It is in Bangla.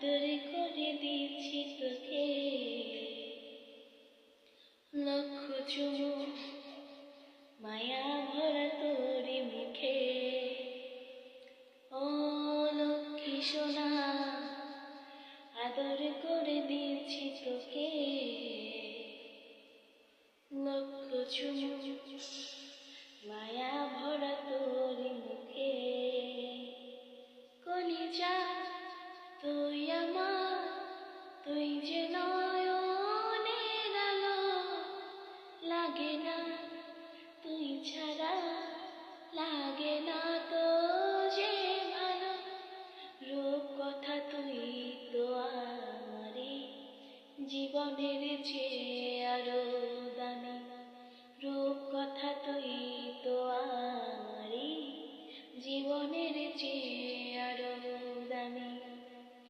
আদরে করে দিচ্ছি তোকে লক্ষ চুমু মায়া ভরা তোরি মুখে ও লক্ষ্মী সোনা আদর করে দিচ্ছি তোকে লক্ষ চুমু মায়া ভরা তোরি মুখে কলিজা তুই আমার তুই যে নয়নের আলো লাগে না তুই ছাড়া লাগে না